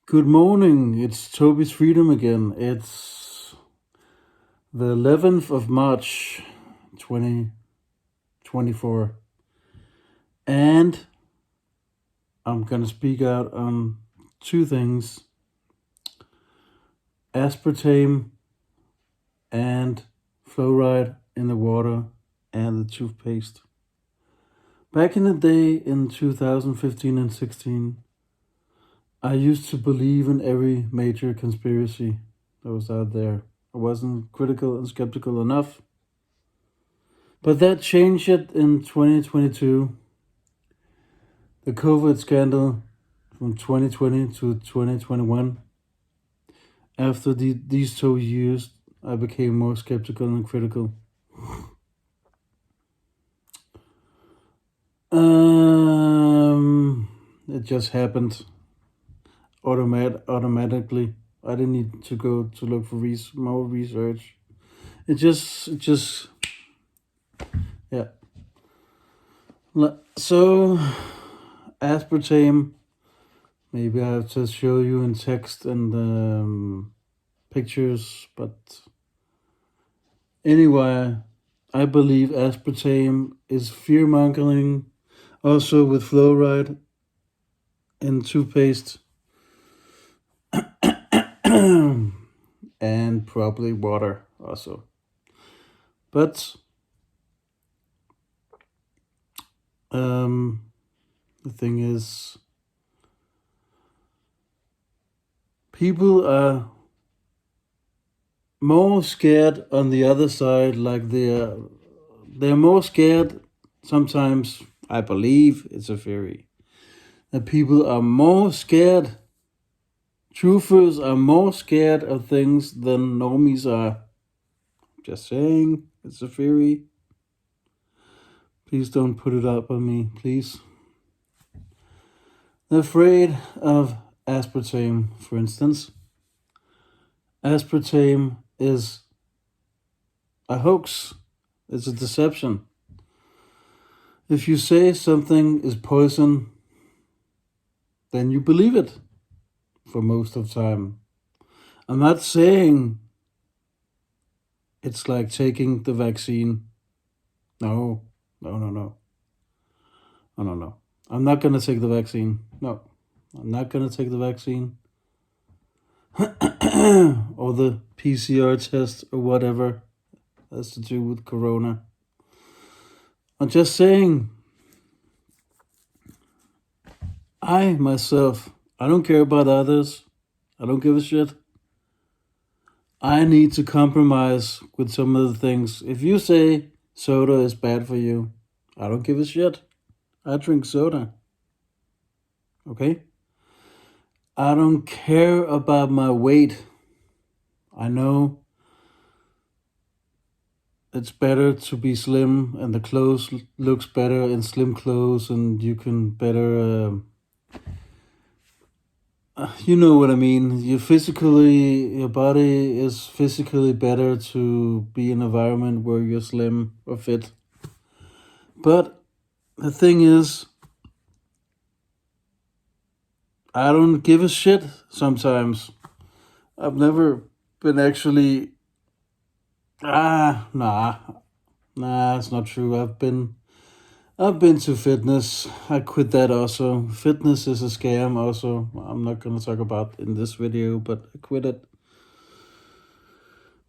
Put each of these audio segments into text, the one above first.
Good morning, it's Toby's Freedom again. It's the 11th of March, 2024. And I'm gonna speak out on two things: aspartame and fluoride in the water and the toothpaste. Back in the day in 2015 and 16, I used to believe in every major conspiracy that was out there. I wasn't critical and skeptical enough. But that changed it in 2022. The COVID scandal from 2020 to 2021. After these 2 years, I became more skeptical and critical. It just happened automatically. I didn't need to go to look for more research. It just, yeah. So, aspartame, maybe I have to show you in text and pictures, but anyway, I believe aspartame is fear-mongering, also with fluoride in toothpaste, and probably water also. But the thing is, people are more scared on the other side, like they're more scared sometimes. I believe it's a theory that people are more scared. Truthers are more scared of things than normies are. Just saying, it's a theory. Please don't put it up on me, please. They're afraid of aspartame, for instance. Aspartame is a hoax. It's a deception. If you say something is poison, then you believe it for most of the time. I'm not saying it's like taking the vaccine. No. I'm not going to take the vaccine. No, I'm not going to take the vaccine. Or the PCR test or whatever has to do with corona. I'm just saying, I myself, I don't care about others. I don't give a shit. I need to compromise with some of the things. If you say soda is bad for you, I don't give a shit. I drink soda. Okay? I don't care about my weight. I know it's better to be slim, and the clothes looks better in slim clothes, and you can better you know what I mean. Your body is physically better to be in an environment where you're slim or fit. But the thing is, I don't give a shit sometimes. I've never been actually, nah, it's not true. I've been to fitness. I quit that also. Fitness is a scam also. I'm not gonna talk about in this video, but I quit it.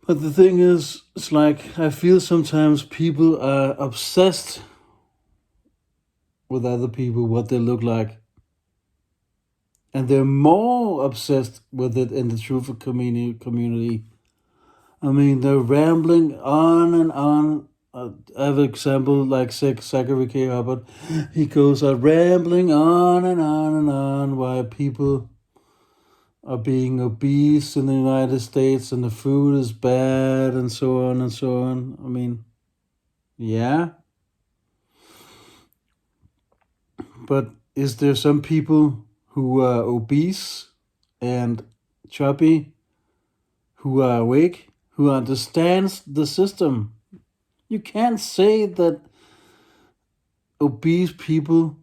But the thing is, it's like I feel sometimes people are obsessed with other people, what they look like. And they're more obsessed with it in the truth community. I mean, they're rambling on and on. I have an example like Zachary K. Hubbard. He goes out rambling on and on and on why people are being obese in the United States and the food is bad and so on and so on. I mean, yeah. But is there some people who are obese and chubby, who are awake, who understands the system? You can't say that obese people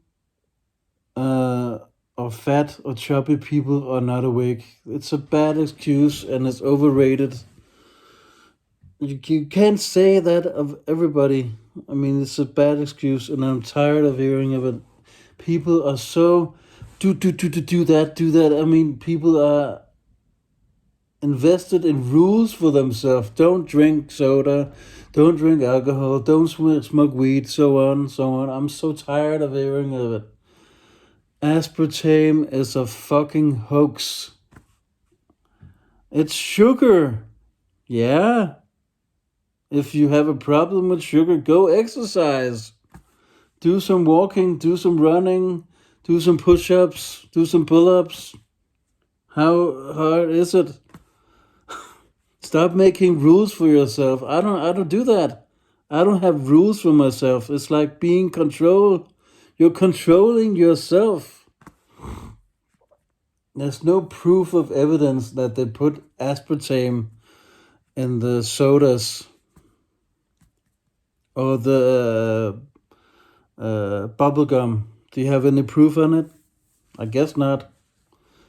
or fat or chubby people are not awake. It's a bad excuse and it's overrated. You can't say that of everybody. I mean, it's a bad excuse, and I'm tired of hearing of it. People are so do that, do that. I mean, people are invested in rules for themselves. Don't drink soda, don't drink alcohol, don't smoke weed, so on, so on. I'm so tired of hearing of it. Aspartame is a fucking hoax. It's sugar. Yeah. If you have a problem with sugar, go exercise. Do some walking, do some running, do some push-ups, do some pull-ups. How hard is it? Stop making rules for yourself. I don't do that. I don't have rules for myself. It's like being controlled. You're controlling yourself. There's no proof of evidence that they put aspartame in the sodas or the bubble gum. Do you have any proof on it? I guess not.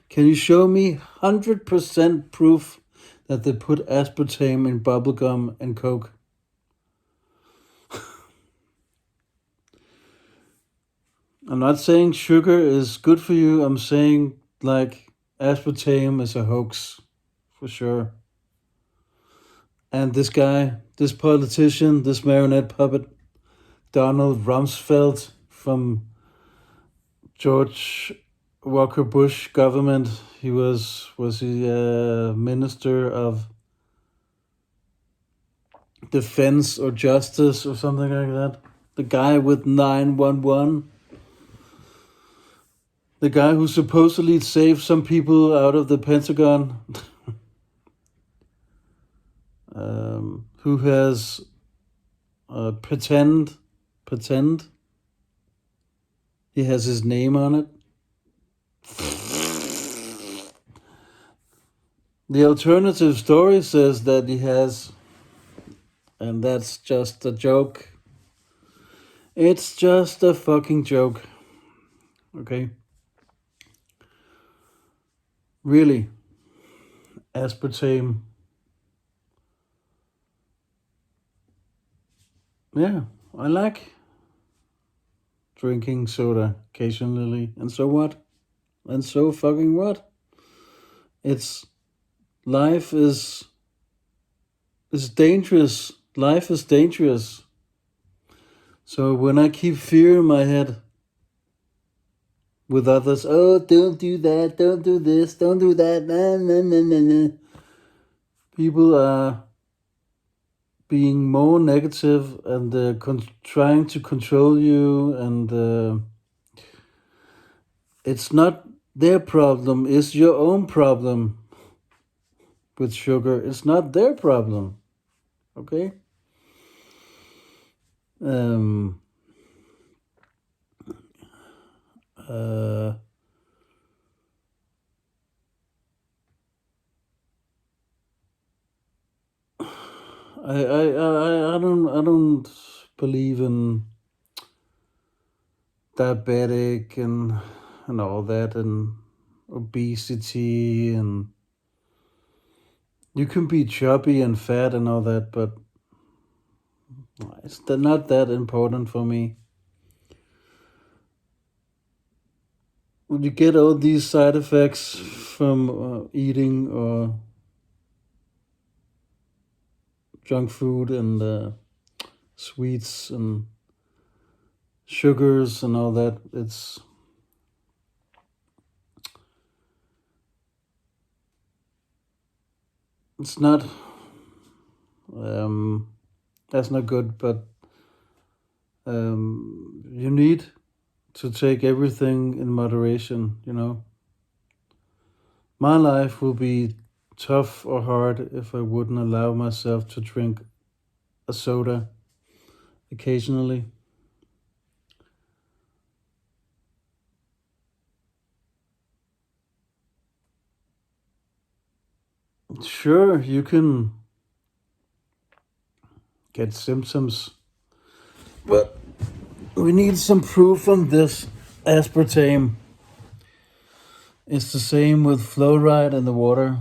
Can you show me 100% proof that they put aspartame in bubblegum and Coke? I'm not saying sugar is good for you. I'm saying like aspartame is a hoax for sure. And this guy, this politician, this marionette puppet, Donald Rumsfeld from George Walker Bush government. He was he a minister of defense or justice or something like that? The guy with 911. The guy who supposedly saved some people out of the Pentagon. Who has pretend. He has his name on it. The alternative story says that he has, and that's just a joke. It's just a fucking joke. Okay? Really. Aspartame. Yeah, I like drinking soda occasionally. And so what? And so fucking what? It's life is dangerous. Life is dangerous. So when I keep fear in my head with others, oh, don't do that, don't do this, don't do that, nah, nah, nah, nah, nah. People are being more negative and trying to control you, and it's not their problem, it's your own problem with sugar. It's not their problem, okay? Uh, I don't believe in diabetic and all that, and obesity, and you can be chubby and fat and all that, but it's not that important for me. When you get all these side effects from eating or junk food and sweets and sugars and all that, it's not that's not good, but you need to take everything in moderation, you know. My life will be tough or hard if I wouldn't allow myself to drink a soda occasionally. Sure, you can get symptoms, but we need some proof on this aspartame. It's the same with fluoride in the water.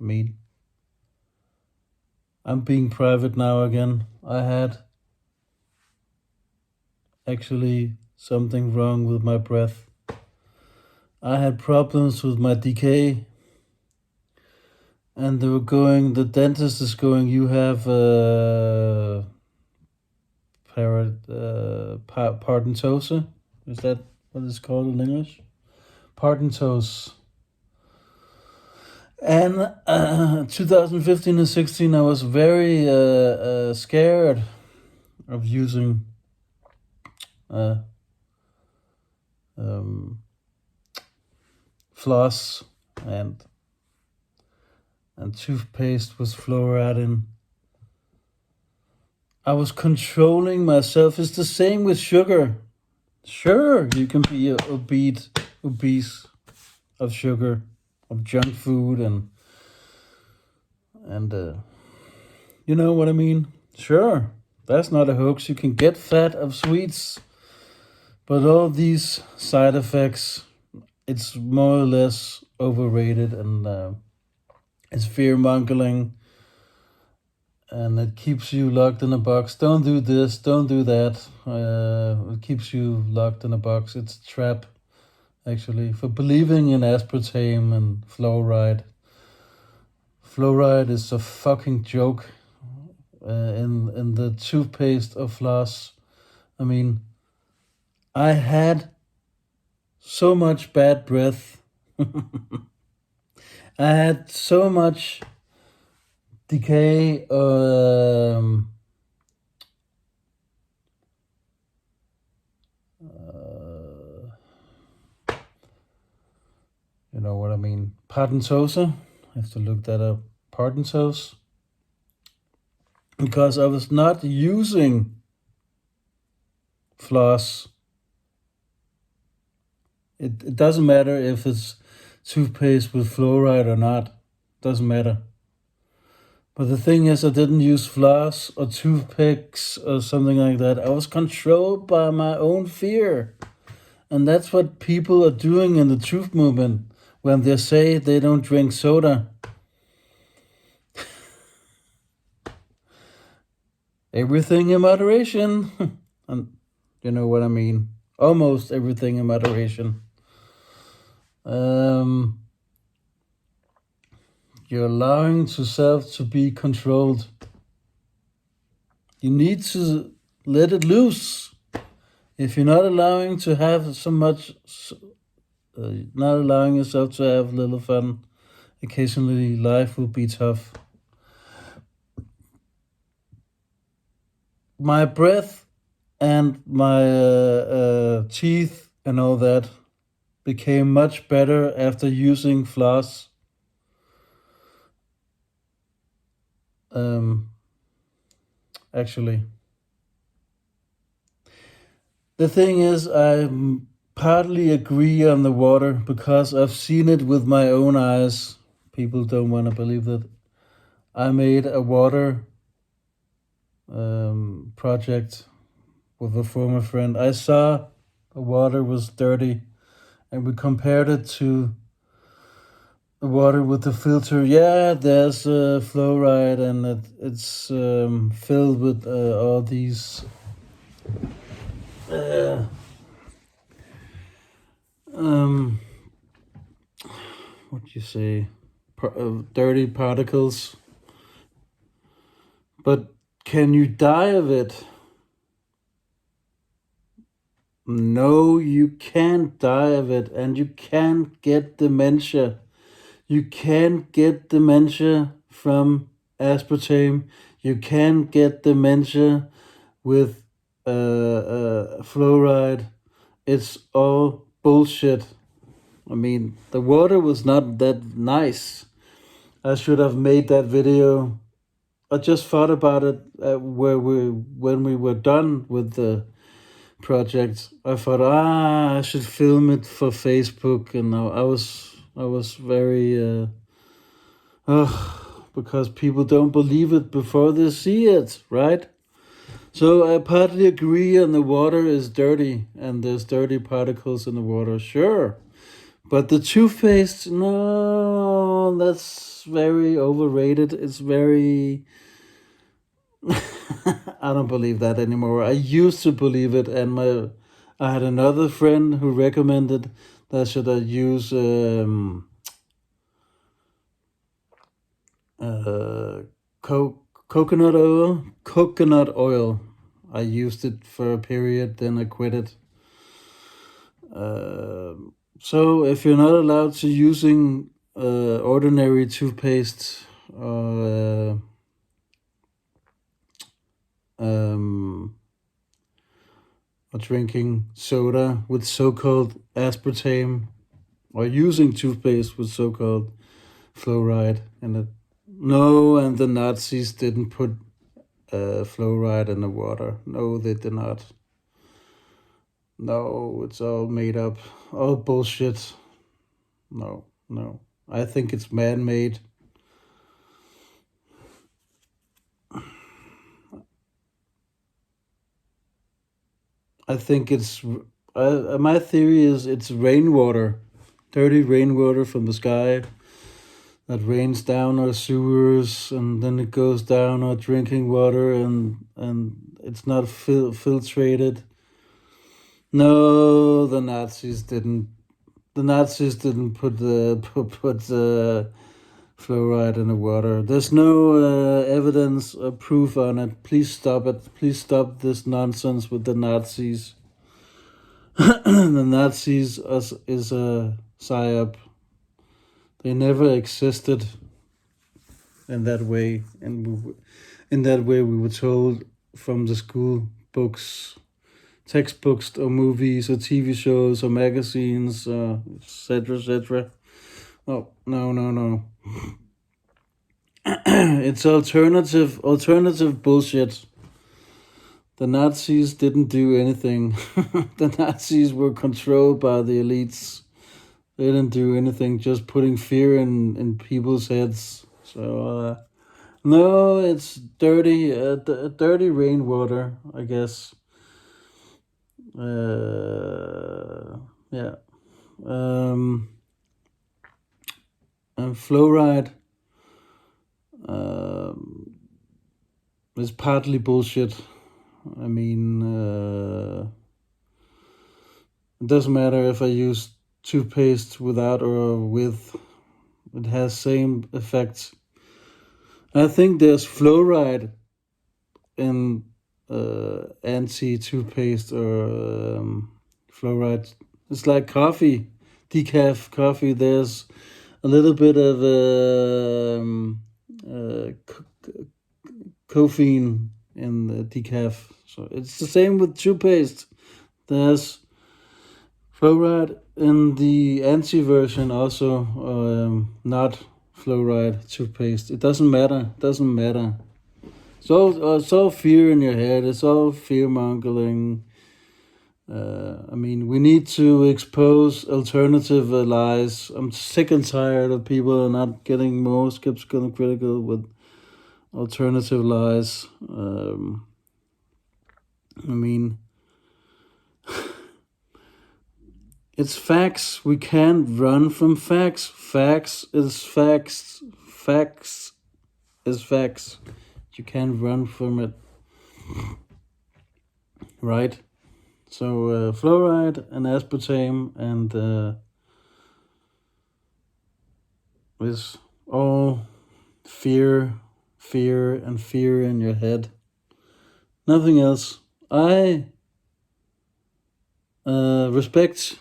I mean, I'm being private now again. I had actually something wrong with my breath. I had problems with my decay, and the dentist is going, you have parodontosis. Is that what it's called in English? Parodontosis. And 2015 and 16, I was very scared of using um, floss and toothpaste with fluoride in. I was controlling myself. It's the same with sugar. Sure, you can be obese of sugar, of junk food, and you know what I mean. Sure, that's not a hoax. You can get fat of sweets, but all these side effects, it's more or less overrated, and it's fear mongering, and it keeps you locked in a box. Don't do this, don't do that. It keeps you locked in a box. It's a trap, actually, for believing in aspartame and fluoride. Fluoride is a fucking joke in the toothpaste of floss. I mean, I had so much bad breath. I had so much decay. You know what I mean? Parodontosis. I have to look that up. Parodontosis. Because I was not using floss. It doesn't matter if it's toothpaste with fluoride or not. Doesn't matter. But the thing is, I didn't use floss or toothpicks or something like that. I was controlled by my own fear. And that's what people are doing in the truth movement when they say they don't drink soda. Everything in moderation. And you know what I mean. Almost everything in moderation. You're allowing yourself to be controlled. You need to let it loose. If you're not allowing to have so much, not allowing yourself to have a little fun, occasionally life will be tough. My breath and my teeth and all that became much better after using floss. Actually, the thing is, I partly agree on the water because I've seen it with my own eyes. People don't want to believe that. I made a water project with a former friend. I saw the water was dirty, and we compared it to the water with the filter. Yeah, there's fluoride, and it's filled with all these what do you say, dirty particles. But can you die of it? No, you can't die of it, and you can't get dementia. You can't get dementia from aspartame. You can't get dementia with fluoride. It's all bullshit. I mean, the water was not that nice. I should have made that video. I just thought about it when we were done with the project. I thought, I should film it for Facebook, and I was very because people don't believe it before they see it, right? So I partly agree, and the water is dirty, and there's dirty particles in the water, sure. But the toothpaste, no, that's very overrated. It's very. I don't believe that anymore. I used to believe it, and I had another friend who recommended that should I use uh, coconut oil. Coconut oil. I used it for a period, then I quit it. So if you're not allowed to using ordinary toothpaste um, or drinking soda with so-called aspartame, or using toothpaste with so-called fluoride in it. No, and the Nazis didn't put fluoride in the water. No, they did not. No, it's all made up. All bullshit. No, no. I think it's man-made. I think it's. My theory is it's rainwater, dirty rainwater from the sky that rains down our sewers, and then it goes down our drinking water, and it's not filtrated. No, the Nazis didn't. The Nazis didn't put the put fluoride in the water. There's no evidence or proof on it. Please stop it. Please stop this nonsense with the Nazis. The Nazis is a psyop. They never existed in that way, and in that way we were told from the school books, textbooks, or movies, or TV shows, or magazines, etc., etc. Oh, no, no, no. It's alternative bullshit. The Nazis didn't do anything. The Nazis were controlled by the elites. They didn't do anything, just putting fear in people's heads. So, no, it's dirty, dirty rainwater, I guess. Yeah. And fluoride is partly bullshit. I mean, it doesn't matter if I use toothpaste without or with. It has same effects. I think there's fluoride in anti-toothpaste or fluoride. It's like coffee, decaf coffee. There's a little bit of caffeine in the decaf. So it's the same with toothpaste. There's fluoride in the anti version also, not fluoride toothpaste. It doesn't matter. Doesn't matter. It's all fear in your head. It's all fear mongering. I mean, we need to expose alternative lies. I'm sick and tired of people not getting more skeptical and critical with alternative lies. I mean, it's facts. We can't run from facts. Facts is facts. Facts is facts. You can't run from it. Right? So fluoride and aspartame and is all fear, fear, and fear in your head. Nothing else. I respect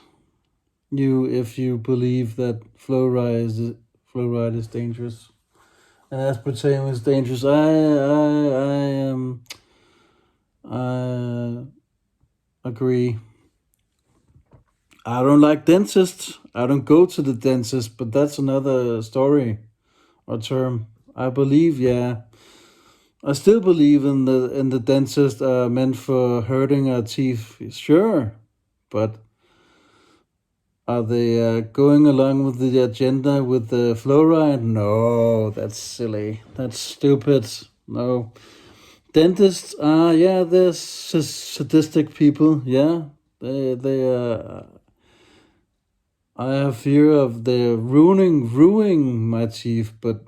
you if you believe that fluoride is dangerous and aspartame is dangerous. I agree. I don't like dentists. I don't go to the dentist, but that's another story or term. I believe, yeah. I still believe in the dentist meant for hurting our teeth. Sure, but are they going along with the agenda with the fluoride? No, that's silly. That's stupid. No. Dentists are, yeah, they're sadistic people. Yeah, they I have fear of the ruining my teeth, but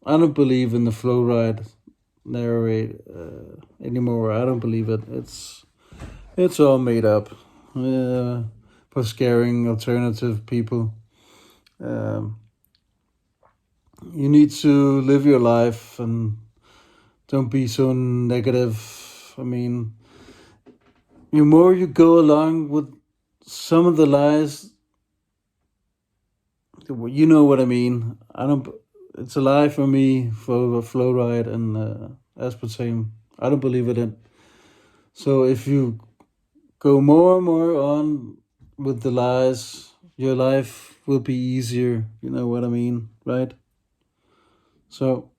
I don't believe in the fluoride narrate anymore. I don't believe it. It's all made up for scaring alternative people. Um, you need to live your life and don't be so negative. I mean, the more you go along with some of the lies, you know what I mean. I don't. It's a lie for me for fluoride and aspartame. I don't believe it in. So if you go more and more on with the lies, your life will be easier. You know what I mean, right? So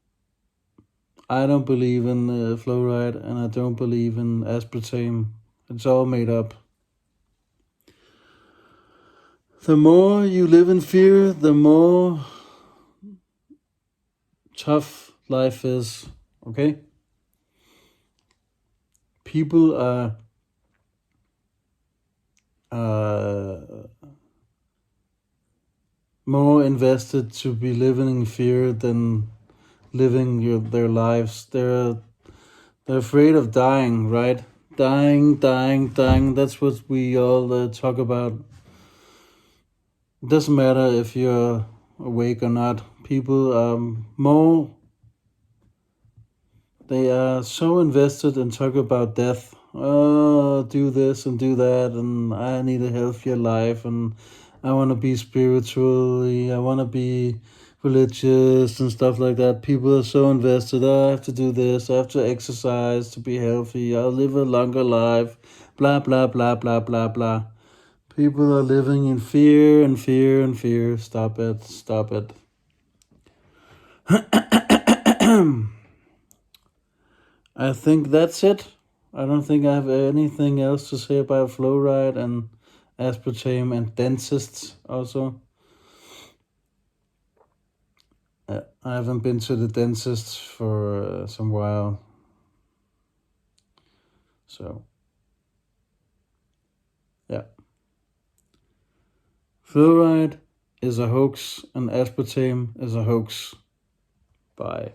I don't believe in fluoride and I don't believe in aspartame. It's all made up. The more you live in fear, the more tough life is. Okay? People are uh, more invested to be living in fear than living their lives. They're afraid of dying, right? Dying. That's what we all talk about. It doesn't matter if you're awake or not. People are more. They are so invested in talk about death. Oh, do this and do that, and I need a healthier life, and I want to be spiritually. I want to be religious and stuff like that. People are so invested. Oh, I have to do this. I have to exercise to be healthy. I'll live a longer life. Blah blah blah blah blah blah. People are living in fear and fear and fear. Stop it. Stop it. I think that's it. I don't think I have anything else to say about fluoride and aspartame and dentists also. I haven't been to the dentist for some while. So, yeah. Fluoride is a hoax and aspartame is a hoax. Bye.